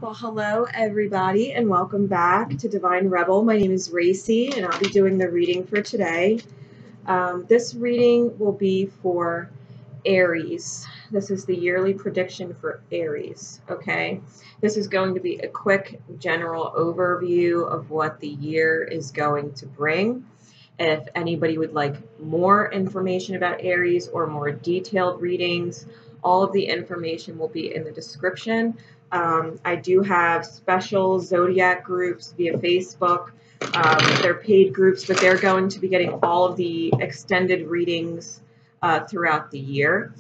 Well, hello everybody and welcome back to Divine Rebel. My name is Racy and I'll be doing the reading for today. This reading will be for Aries. This is the yearly prediction for Aries, okay? This is going to be a quick general overview of what the year is going to bring. If anybody would like more information about Aries or more detailed readings, all of the information will be in the description. I do have special zodiac groups via Facebook. They're paid groups, but they're going to be getting all of the extended readings throughout the year.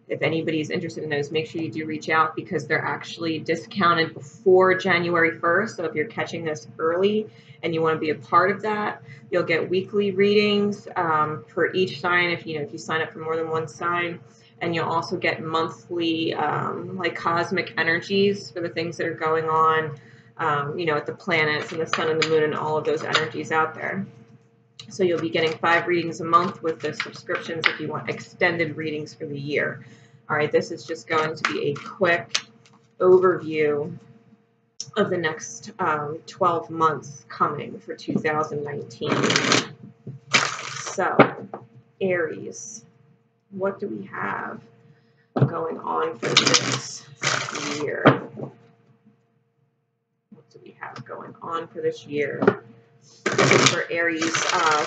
If anybody's interested in those, make sure you do reach out because they're actually discounted before January 1st. So if you're catching this early and you want to be a part of that, you'll get weekly readings for each sign if you sign up for more than one sign. And you'll also get monthly like cosmic energies for the things that are going on, at the planets and the sun and the moon and all of those energies out there. So you'll be getting 5 readings a month with the subscriptions if you want extended readings for the year. All right, this is just going to be a quick overview of the next 12 months coming for 2019. So, Aries. What do we have going on for this year? What do we have going on for this year? This is for Aries,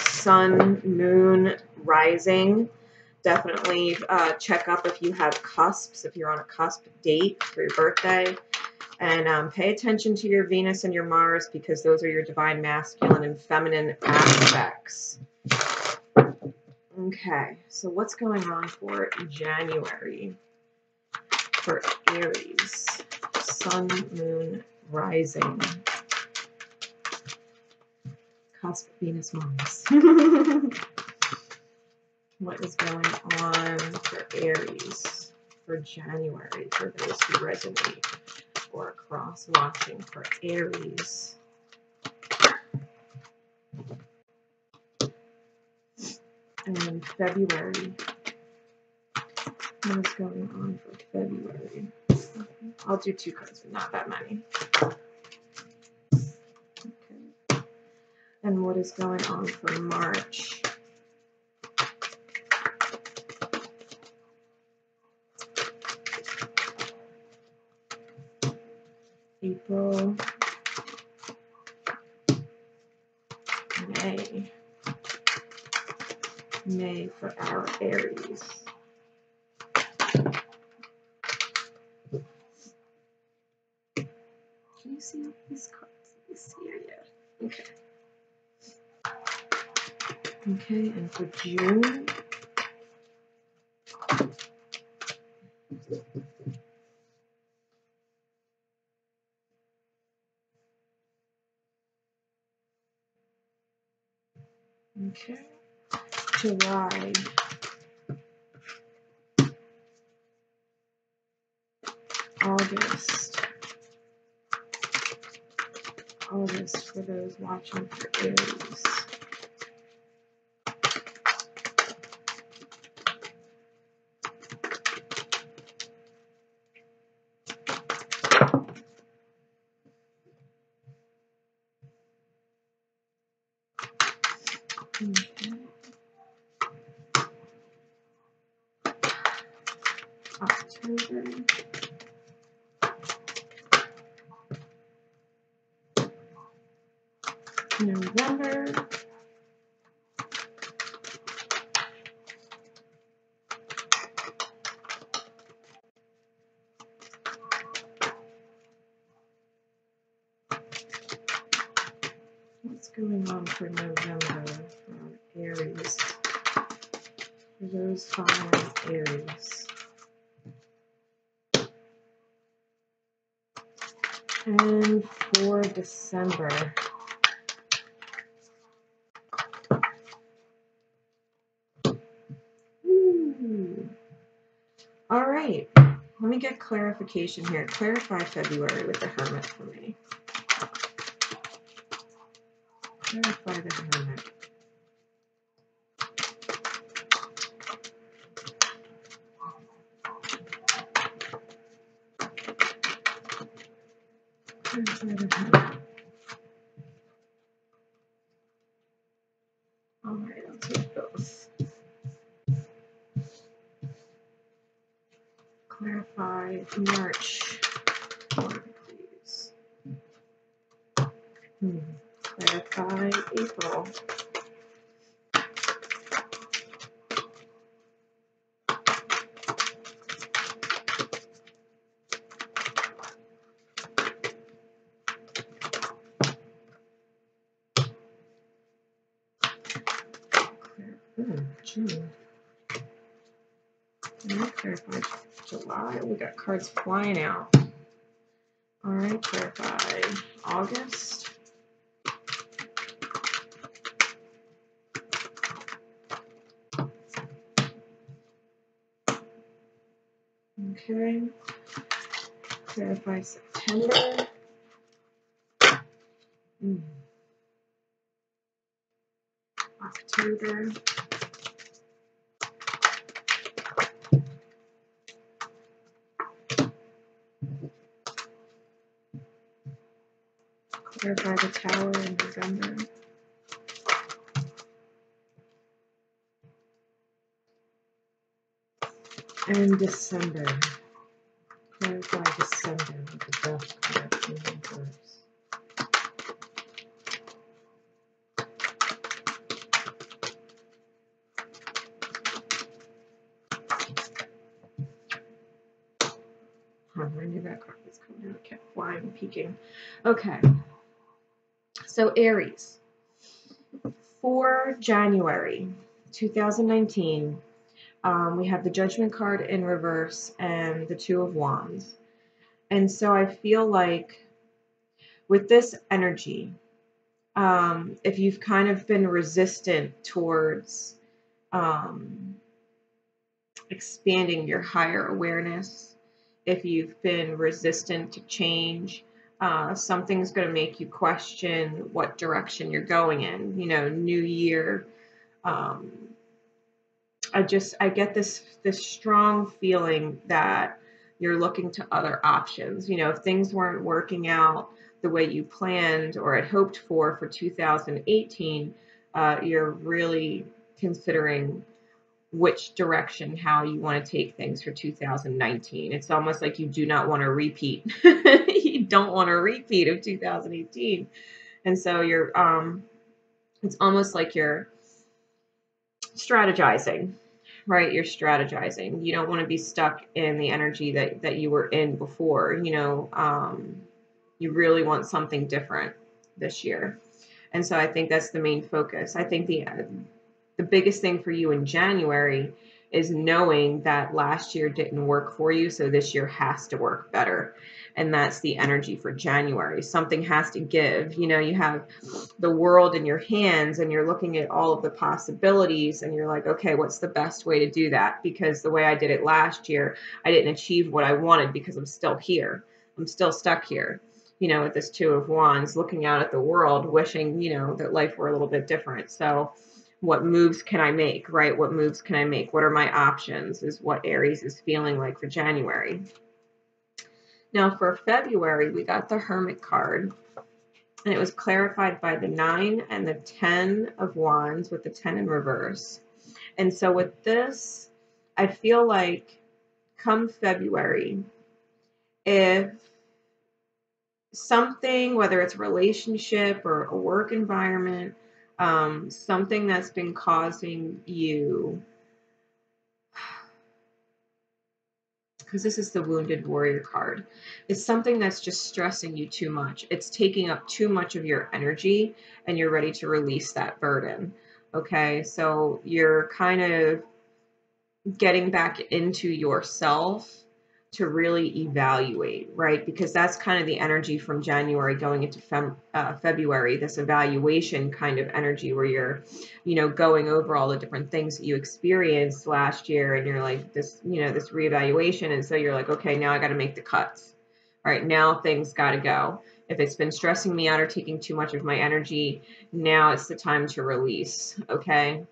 sun, moon, rising. Definitely check up if you have cusps, if you're on a cusp date for your birthday. And pay attention to your Venus and your Mars because those are your divine masculine and feminine aspects. Okay, so what's going on for January for Aries? Sun, moon, rising. Cusp, Venus, Mars. What is going on for Aries for January for those who resonate or cross-watching for Aries? And February. What is going on for February? I'll do 2 cards, but not that many. Okay. And what is going on for March? April. May. May for our Aries. Can you see all these cards? Let me see. Yeah. Okay. Okay, and for June. Okay. July. August for those watching for Aries. Okay. October. November. What's going on for November for Aries? For those following Aries. And for December. Ooh. All right. Let me get clarification here. Clarify February with the Hermit for me. Clarify the Hermit. All right, I'll take both. Clarify March, please. Clarify April. June. Clarify July. We got cards flying out. All right, clarify August. Okay. Clarify September. October. Clarify the Tower in November. And December. Clarify December with the Death card in reverse. I knew that card was coming out. It kept flying and peeking. Okay. So Aries. For January 2019, we have the Judgment card in reverse and the Two of Wands. And so I feel like with this energy, if you've kind of been resistant towards expanding your higher awareness, if you've been resistant to change, something's going to make you question what direction you're going in. You know, new year. I get this strong feeling that you're looking to other options. You know, if things weren't working out the way you planned or had hoped for 2018, you're really considering which direction, how you want to take things for 2019. It's almost like you do not want to repeat. You don't want a repeat of 2018. And so you're, it's almost like you're strategizing, right? You're strategizing. You don't want to be stuck in the energy that you were in before. You know, you really want something different this year. And so I think that's the main focus. I think the biggest thing for you in January is knowing that last year didn't work for you, so this year has to work better. And that's the energy for January. Something has to give. You know, you have the world in your hands and you're looking at all of the possibilities and you're like, okay, what's the best way to do that? Because the way I did it last year, I didn't achieve what I wanted because I'm still here. I'm still stuck here, you know, with this Two of Wands, looking out at the world, wishing, you know, that life were a little bit different. So what moves can I make, right? What moves can I make? What are my options is what Aries is feeling like for January. Now for February, we got the Hermit card, and it was clarified by the 9 and the 10 of Wands with the 10 in reverse. And so with this, I feel like come February, if something, whether it's a relationship or a work environment, something that's been causing you, because this is the Wounded Warrior card, it's something that's just stressing you too much. It's taking up too much of your energy and you're ready to release that burden. Okay, so you're kind of getting back into yourself to really evaluate, right? Because that's kind of the energy from January going into February, this evaluation kind of energy where you're, you know, going over all the different things that you experienced last year and you're like this, you know, this reevaluation. And so you're like, okay, now I got to make the cuts. All right, now things got to go. If it's been stressing me out or taking too much of my energy, now it's the time to release, okay?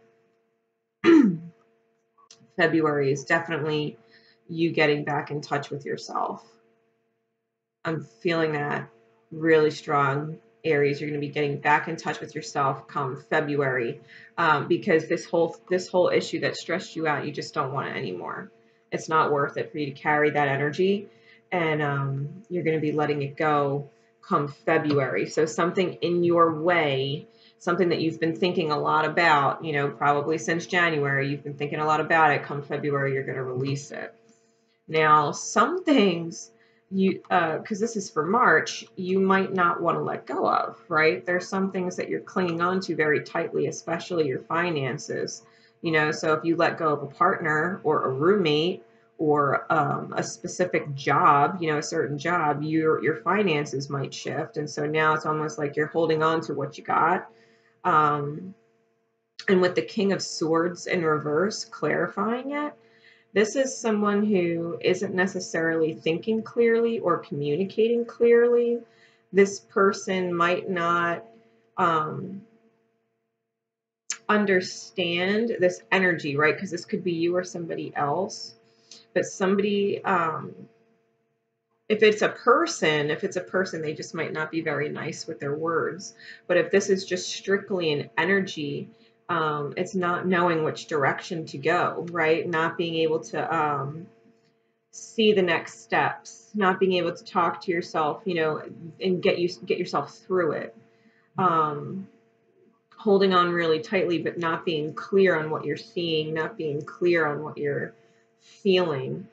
February is definitely you getting back in touch with yourself. I'm feeling that really strong, Aries. You're going to be getting back in touch with yourself come February, because this whole issue that stressed you out, you just don't want it anymore. It's not worth it for you to carry that energy, and you're going to be letting it go come February. So something in your way, something that you've been thinking a lot about, you know, probably since January, you've been thinking a lot about it. Come February, you're going to release it. Now, some things you, because this is for March, you might not want to let go of, right? There's some things that you're clinging on to very tightly, especially your finances. You know, so if you let go of a partner or a roommate or a specific job, you know, a certain job, your finances might shift. And so now it's almost like you're holding on to what you got. And with the King of Swords in reverse, clarifying it, this is someone who isn't necessarily thinking clearly or communicating clearly. This person might not understand this energy, right? Because this could be you or somebody else. But somebody, if it's a person, they just might not be very nice with their words. But if this is just strictly an energy, it's not knowing which direction to go, right? Not being able to see the next steps, not being able to talk to yourself, you know, and get yourself through it. Holding on really tightly, but not being clear on what you're seeing, not being clear on what you're feeling.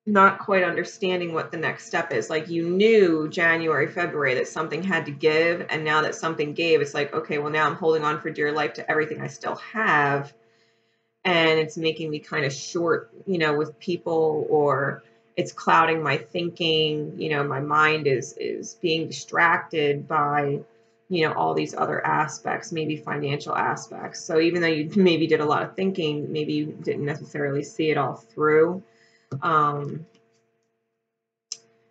Not quite understanding what the next step is. Like, you knew January, February that something had to give, and now that something gave, it's like, okay, well, now I'm holding on for dear life to everything I still have, and it's making me kind of short, you know, with people, or it's clouding my thinking. You know, my mind is being distracted by, you know, all these other aspects, maybe financial aspects. So even though you maybe did a lot of thinking, maybe you didn't necessarily see it all through.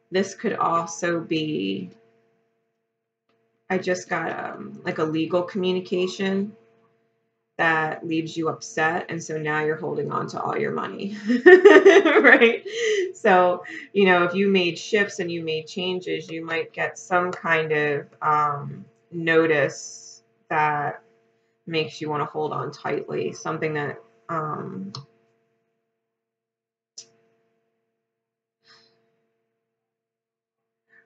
This could also be, I just got like a legal communication that leaves you upset, and so now you're holding on to all your money, right? So, you know, if you made shifts and you made changes, you might get some kind of notice that makes you want to hold on tightly, something that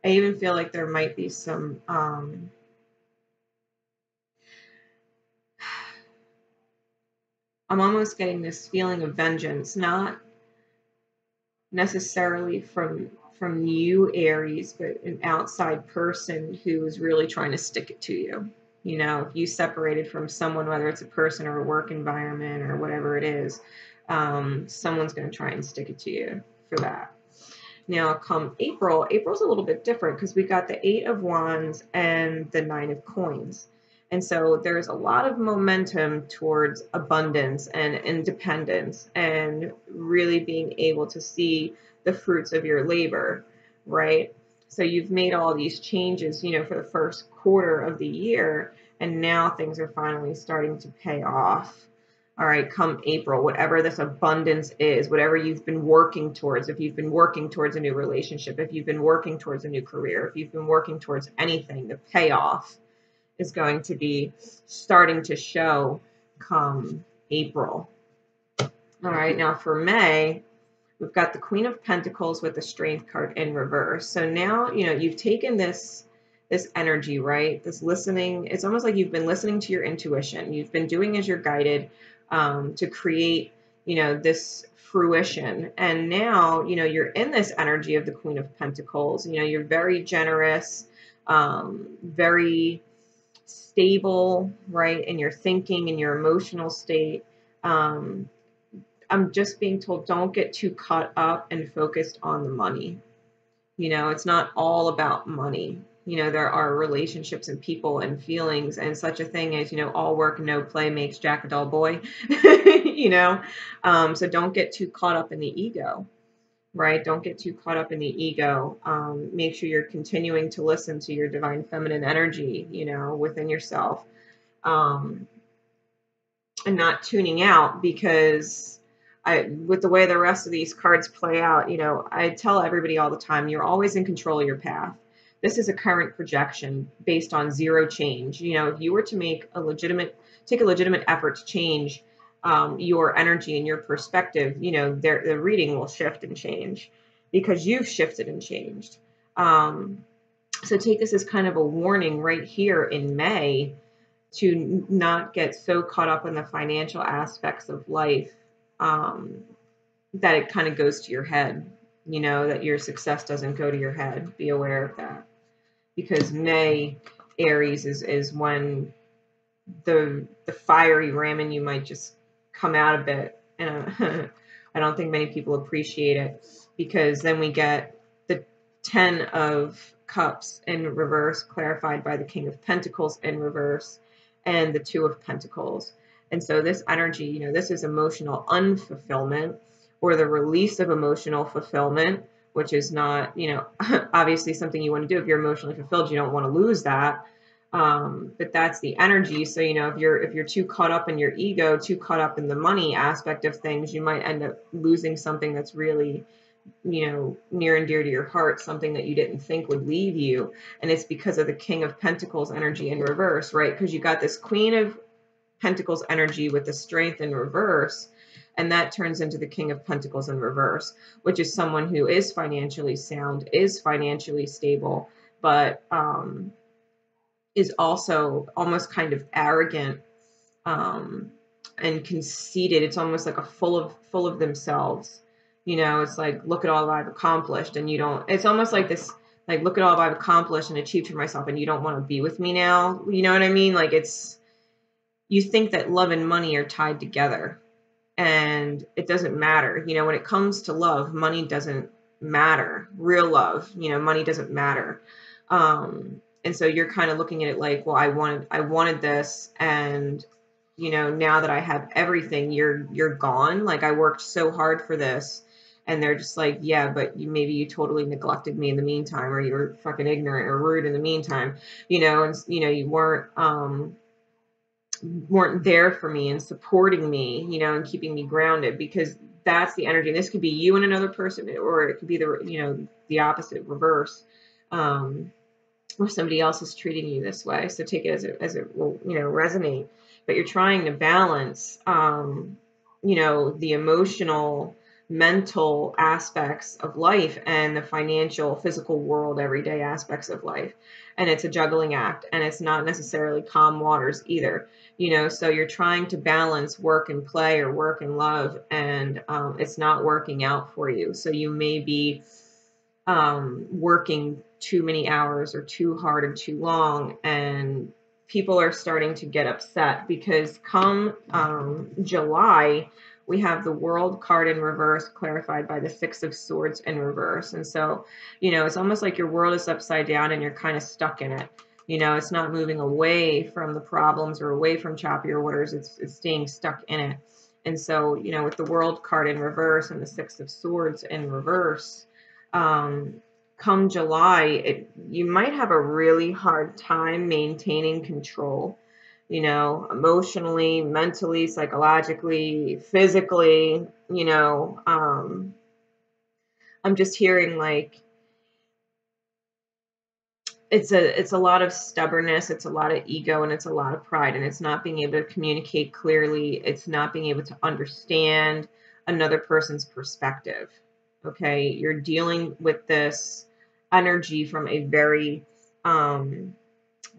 I even feel like there might be some I'm almost getting this feeling of vengeance, not necessarily from you, Aries, but an outside person who is really trying to stick it to you. You know, if you separated from someone, whether it's a person or a work environment or whatever it is, someone's going to try and stick it to you for that. Now, come April, April's a little bit different because we got the 8 of Wands and the 9 of Coins. And so there's a lot of momentum towards abundance and independence and really being able to see the fruits of your labor, right? So you've made all these changes, you know, for the first quarter of the year, and now things are finally starting to pay off. All right, come April, whatever this abundance is, whatever you've been working towards, if you've been working towards a new relationship, if you've been working towards a new career, if you've been working towards anything, the payoff is going to be starting to show come April. All right, now for May, we've got the Queen of Pentacles with the Strength card in reverse. So now, you know, you've taken this energy, right? This listening, it's almost like you've been listening to your intuition. You've been doing as you're guided to create, you know, this fruition. And now, you know, you're in this energy of the Queen of Pentacles. You know, you're very generous, very stable, right, in your thinking, in your emotional state. I'm just being told, don't get too caught up and focused on the money. You know, it's not all about money. You know, there are relationships and people and feelings, and such a thing as, you know, all work, no play makes Jack a dull boy, you know. So don't get too caught up in the ego, right? Don't get too caught up in the ego. Make sure you're continuing to listen to your divine feminine energy, you know, within yourself, and not tuning out, because with the way the rest of these cards play out, you know, I tell everybody all the time, you're always in control of your path. This is a current projection based on zero change. You know, if you were to take a legitimate effort to change your energy and your perspective, you know, the reading will shift and change because you've shifted and changed. So take this as kind of a warning right here in May to not get so caught up in the financial aspects of life that it kind of goes to your head, you know, that your success doesn't go to your head. Be aware of that. Because May, Aries, is when the fiery ram in you might just come out a bit. And I don't think many people appreciate it, because then we get the 10 of Cups in reverse, clarified by the King of Pentacles in reverse, and the 2 of Pentacles. And so this energy, you know, this is emotional unfulfillment, or the release of emotional fulfillment, which is not, you know, obviously something you want to do. If you're emotionally fulfilled, you don't want to lose that. But that's the energy. So, you know, if you're too caught up in your ego, too caught up in the money aspect of things, you might end up losing something that's really, you know, near and dear to your heart, something that you didn't think would leave you. And it's because of the King of Pentacles energy in reverse, right? Because you got this Queen of Pentacles energy with the Strength in reverse, and that turns into the King of Pentacles in reverse, which is someone who is financially sound, is financially stable, but is also almost kind of arrogant and conceited. It's almost like a full of themselves. You know, it's like, look at all I've accomplished, and you don't, it's almost like this, like, look at all I've accomplished and achieved for myself, and you don't want to be with me now. You know what I mean? Like, it's, you think that love and money are tied together, and it doesn't matter. You know, when it comes to love, money doesn't matter. Real love, you know, money doesn't matter. And so you're kind of looking at it like, well, I wanted this, and, you know, now that I have everything, you're gone. Like, I worked so hard for this. And they're just like, yeah, but maybe you totally neglected me in the meantime, or you were fucking ignorant or rude in the meantime, you know, and, you know, you weren't there for me and supporting me, you know, and keeping me grounded, because that's the energy. And this could be you and another person, or it could be the, you know, the opposite, reverse, or somebody else is treating you this way. So take it as it will, you know, resonate. But you're trying to balance, you know, the emotional, mental aspects of life and the financial, physical world, everyday aspects of life. And it's a juggling act, and it's not necessarily calm waters either, you know. So you're trying to balance work and play, or work and love, and it's not working out for you. So you may be working too many hours, or too hard, or too long, and people are starting to get upset, because come July, we have the World card in reverse, clarified by the 6 of Swords in reverse. And so, you know, it's almost like your world is upside down and you're kind of stuck in it. You know, it's not moving away from the problems or away from choppier waters. It's staying stuck in it. And so, you know, with the World card in reverse and the 6 of Swords in reverse, come July, you might have a really hard time maintaining control, you know, emotionally, mentally, psychologically, physically, you know. I'm just hearing like it's a lot of stubbornness, it's a lot of ego, and it's a lot of pride, and it's not being able to communicate clearly. It's not being able to understand another person's perspective. Okay, you're dealing with this energy from a very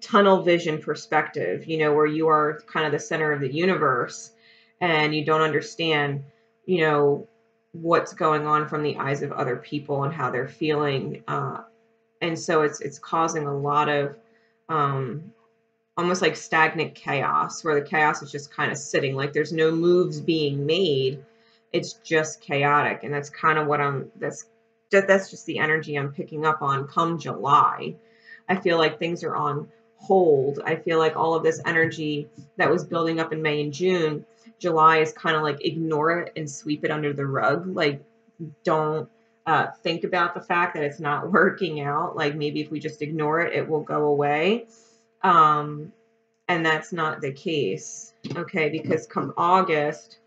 tunnel vision perspective, you know, where you are kind of the center of the universe, and you don't understand, you know, what's going on from the eyes of other people and how they're feeling. And so it's causing a lot of almost like stagnant chaos, where the chaos is just kind of sitting, like there's no moves being made. It's just chaotic. And that's kind of what that's just the energy I'm picking up on come July. I feel like things are on hold. I feel like all of this energy that was building up in May and June, July is kind of like ignore it and sweep it under the rug. Like, don't think about the fact that it's not working out. Like, maybe if we just ignore it, it will go away. And that's not the case. Okay, because come August,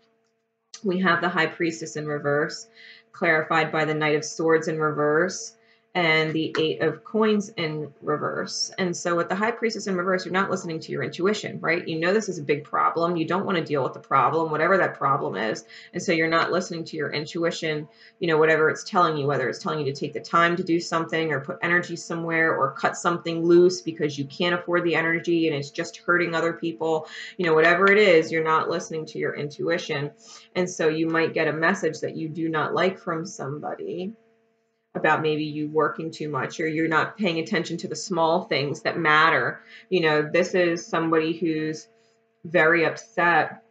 We have the High Priestess in reverse, clarified by the Knight of Swords in reverse, and the Eight of Coins in reverse. And so with the High Priestess in reverse, you're not listening to your intuition, right? You know this is a big problem. You don't want to deal with the problem, whatever that problem is. And so you're not listening to your intuition, you know, whatever it's telling you, whether it's telling you to take the time to do something or put energy somewhere or cut something loose because you can't afford the energy and it's just hurting other people, you know, whatever it is, you're not listening to your intuition. And so you might get a message that you do not like from somebody about maybe you working too much or you're not paying attention to the small things that matter. You know, this is somebody who's very upset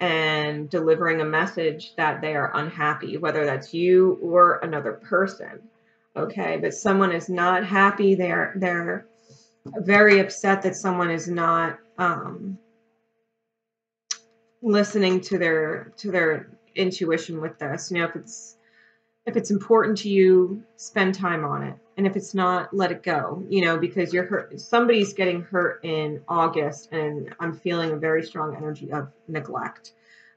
and delivering a message that they are unhappy, whether that's you or another person. Okay, but someone is not happy. They're very upset that someone is not listening to their intuition with this. You know, if it's important to you, spend time on it. And if it's not, let it go, you know, because you're hurt. Somebody's getting hurt in August, and I'm feeling a very strong energy of neglect.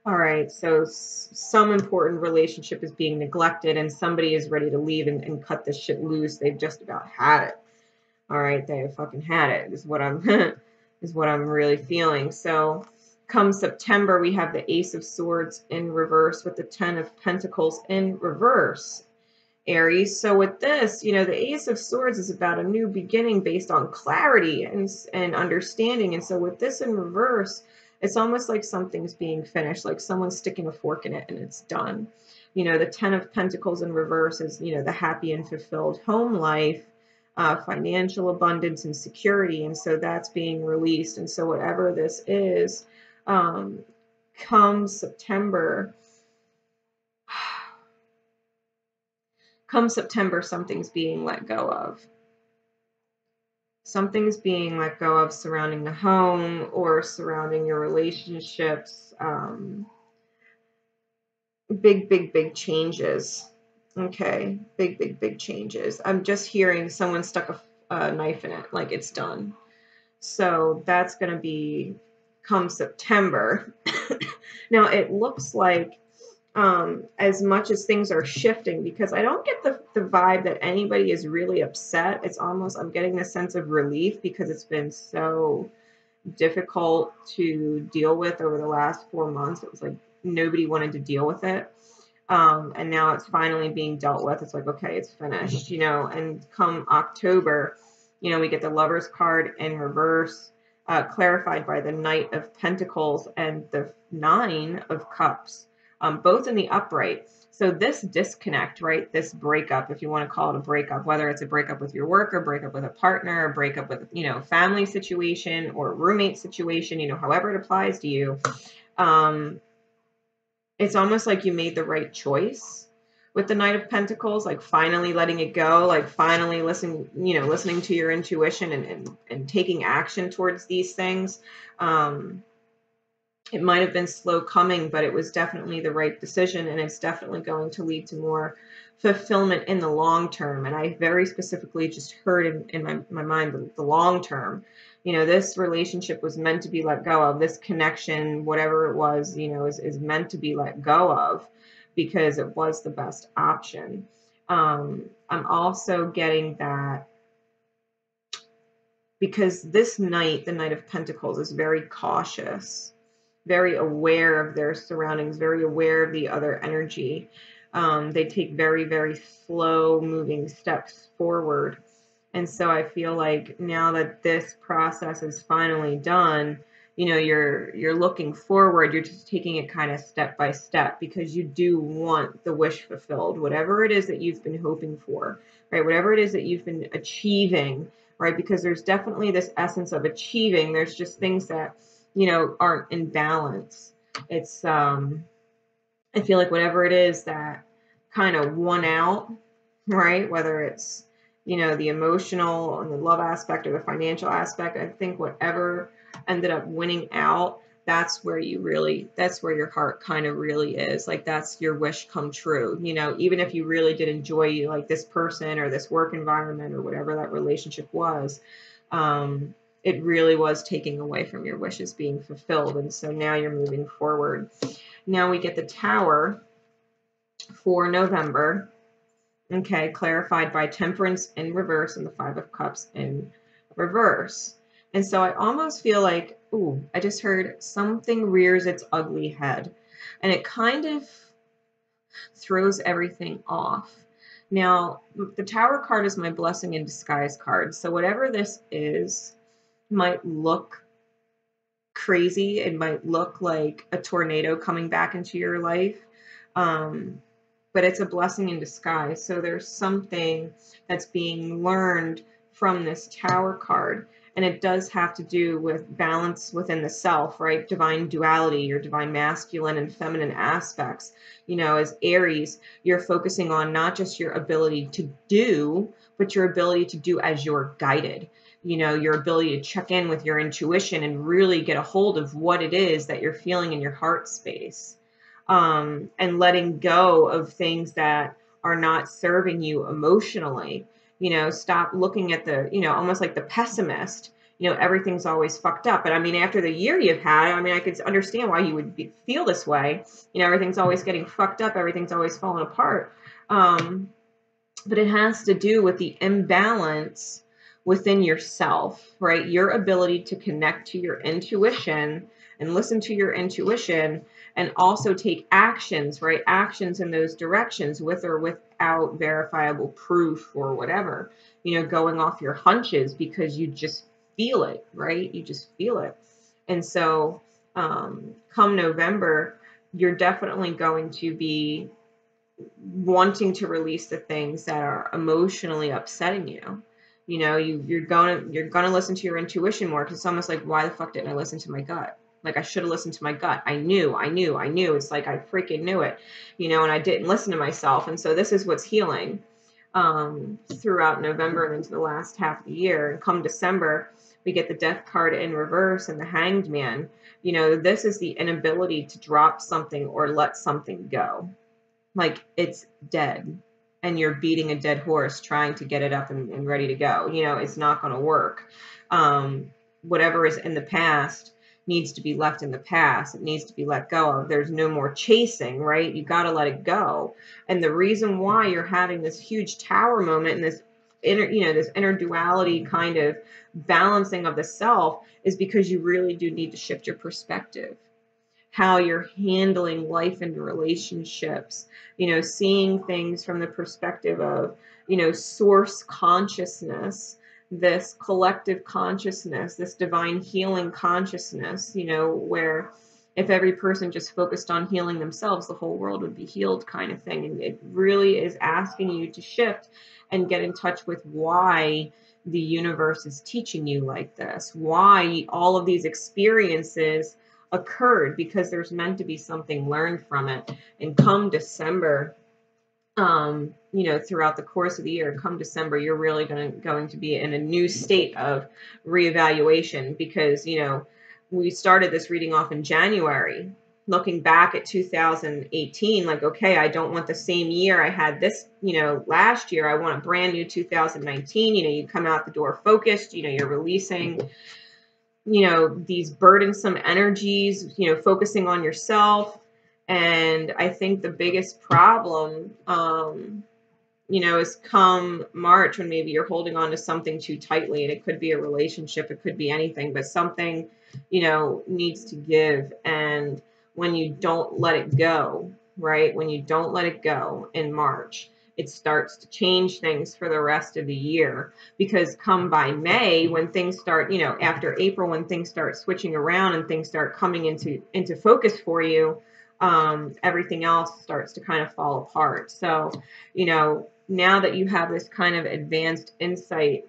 All right, so some important relationship is being neglected, and somebody is ready to leave and cut this shit loose. They've just about had it. All right, they have fucking had it, is what I'm is what I'm really feeling. So come September, we have the Ace of Swords in reverse with the Ten of Pentacles in reverse, Aries. So with this, you know, the Ace of Swords is about a new beginning based on clarity and understanding. And so with this in reverse, it's almost like something's being finished, like someone's sticking a fork in it and it's done. You know, the Ten of Pentacles in reverse is, you know, the happy and fulfilled home life, financial abundance and security. And so that's being released. And so whatever this is, come September, something's being let go of. Something's being let go of surrounding the home or surrounding your relationships. Big changes. Okay, big changes. I'm just hearing someone stuck a knife in it, like it's done. So that's going to be come September. Now it looks like as much as things are shifting, because I don't get the vibe that anybody is really upset. It's almost, I'm getting a sense of relief because it's been so difficult to deal with over the last 4 months. It was like nobody wanted to deal with it. And now it's finally being dealt with. It's like, okay, it's finished, you know. And come October, you know, we get the Lover's card in reverse, clarified by the Knight of Pentacles and the Nine of Cups, both in the upright. So this disconnect, right, this breakup, if you want to call it a breakup, whether it's a breakup with your work or breakup with a partner or breakup with, you know, family situation or roommate situation, you know, however it applies to you, it's almost like you made the right choice with the Knight of Pentacles, like finally letting it go, like finally listening to your intuition and taking action towards these things. It might have been slow coming, but it was definitely the right decision, and it's definitely going to lead to more fulfillment in the long term. And I very specifically just heard in my mind the long term. You know, this relationship was meant to be let go of. This connection, whatever it was, you know, is meant to be let go of because it was the best option. I'm also getting that because this knight, the Knight of Pentacles, is very cautious, very aware of their surroundings, very aware of the other energy. They take very slow moving steps forward. And so I feel like now that this process is finally done, you know, you're looking forward, you're just taking it kind of step by step because you do want the wish fulfilled, whatever it is that you've been hoping for, right? Whatever it is that you've been achieving, right? Because there's definitely this essence of achieving. There's just things that, you know, aren't in balance. It's, I feel like whatever it is that kind of won out, right? Whether it's, you know, the emotional and the love aspect or the financial aspect, I think whatever ended up winning out, that's where your heart kind of really is. Like that's your wish come true. You know, even if you really did enjoy like this person or this work environment or whatever that relationship was, it really was taking away from your wishes being fulfilled. And so now you're moving forward. Now we get the Tower for November. Okay, clarified by Temperance in reverse and the Five of Cups in reverse. And so I almost feel like, ooh, I just heard something rears its ugly head. And it kind of throws everything off. Now, the Tower card is my blessing in disguise card. So whatever this is might look crazy. It might look like a tornado coming back into your life. But it's a blessing in disguise. So there's something that's being learned from this Tower card. And it does have to do with balance within the self, right? Divine duality, your divine masculine and feminine aspects. You know, as Aries, you're focusing on not just your ability to do, but your ability to do as you're guided. You know, your ability to check in with your intuition and really get a hold of what it is that you're feeling in your heart space. And letting go of things that are not serving you emotionally. You know, stop looking at the, you know, almost like the pessimist, you know, everything's always fucked up. But I mean, after the year you've had, I mean, I could understand why you would feel this way. You know, everything's always getting fucked up. Everything's always falling apart. But it has to do with the imbalance within yourself, right? Your ability to connect to your intuition and listen to your intuition and also take actions, right? Actions in those directions with or without verifiable proof or whatever, you know, going off your hunches because you just feel it, right? You just feel it. And so come November, you're definitely going to be wanting to release the things that are emotionally upsetting you. You know, you're gonna listen to your intuition more, because it's almost like, why the fuck didn't I listen to my gut? Like, I should have listened to my gut. I knew. It's like I freaking knew it, you know, and I didn't listen to myself. And so this is what's healing throughout November and into the last half of the year. And come December, we get the Death card in reverse and the Hanged Man. You know, this is the inability to drop something or let something go. Like, it's dead and you're beating a dead horse trying to get it up and ready to go. You know, it's not going to work. Whatever is in the past needs to be left in the past. It needs to be let go of. There's no more chasing, right? You got to let it go. And the reason why you're having this huge Tower moment and this inner, you know, this inner duality kind of balancing of the self is because you really do need to shift your perspective. How you're handling life and relationships, you know, seeing things from the perspective of, you know, source consciousness, this collective consciousness, this divine healing consciousness, you know, where if every person just focused on healing themselves, the whole world would be healed, kind of thing. And it really is asking you to shift and get in touch with why the universe is teaching you like this, why all of these experiences occurred, because there's meant to be something learned from it. And come December, you know, throughout the course of the year, come December, you're really going to be in a new state of reevaluation, because, you know, we started this reading off in January, looking back at 2018, like, okay, I don't want the same year I had this, you know, last year. I want a brand new 2019. You know, you come out the door focused, you know, you're releasing, you know, these burdensome energies, you know, focusing on yourself. And I think the biggest problem, you know, is come March, when maybe you're holding on to something too tightly, and it could be a relationship, it could be anything, but something, you know, needs to give. And when you don't let it go, right? When you don't let it go in March, it starts to change things for the rest of the year. Because come by May, when things start, you know, after April, when things start switching around and things start coming into focus for you, everything else starts to kind of fall apart. So, you know, now that you have this kind of advanced insight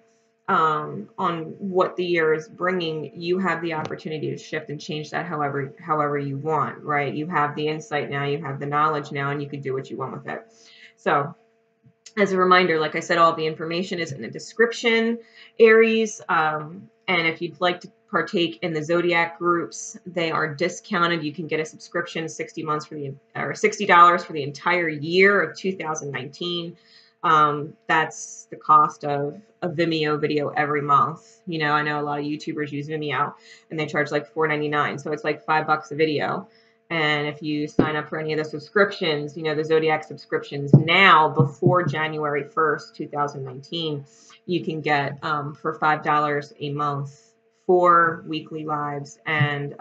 on what the year is bringing, you have the opportunity to shift and change that however you want, right? You have the insight now, you have the knowledge now, and you can do what you want with it. So, as a reminder, like I said, all the information is in the description, Aries. And if you'd like to partake in the Zodiac groups, they are discounted. You can get a subscription, $60 for the entire year of 2019. That's the cost of a Vimeo video every month. You know, I know a lot of YouTubers use Vimeo and they charge like $4.99, so it's like $5 a video. And if you sign up for any of the subscriptions, you know, the Zodiac subscriptions now before January 1st, 2019, you can get for $5 a month 4 weekly lives and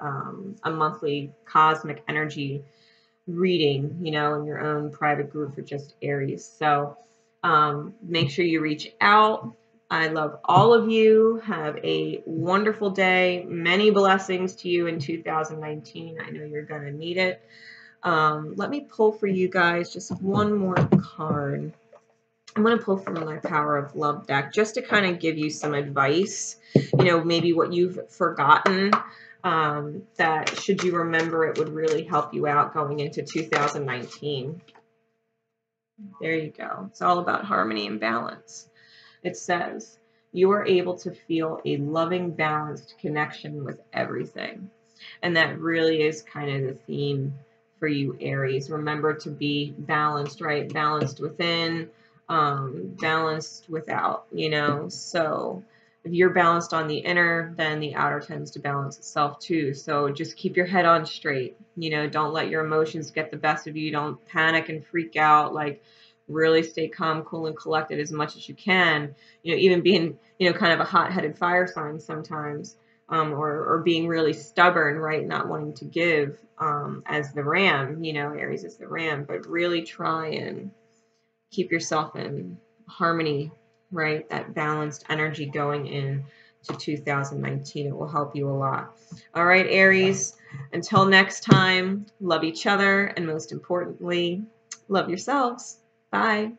a monthly cosmic energy reading, you know, in your own private group for just Aries. So make sure you reach out. I love all of you. Have a wonderful day. Many blessings to you in 2019. I know you're going to need it. Let me pull for you guys just one more card. I'm going to pull from my Power of Love deck just to kind of give you some advice, you know, maybe what you've forgotten, that should you remember it would really help you out going into 2019. There you go. It's all about harmony and balance. It says, you are able to feel a loving, balanced connection with everything. And that really is kind of the theme for you, Aries. Remember to be balanced, right? Balanced within, balanced without, you know. So if you're balanced on the inner, then the outer tends to balance itself too. So just keep your head on straight. You know, don't let your emotions get the best of you. Don't panic and freak out. Like, really stay calm, cool, and collected as much as you can. You know, even being, you know, kind of a hot-headed fire sign sometimes. Or being really stubborn, right? Not wanting to give as the ram, you know, Aries is the ram, but really try and keep yourself in harmony, right? That balanced energy going in to 2019. It will help you a lot. All right, Aries, until next time, love each other, and most importantly, love yourselves. Bye.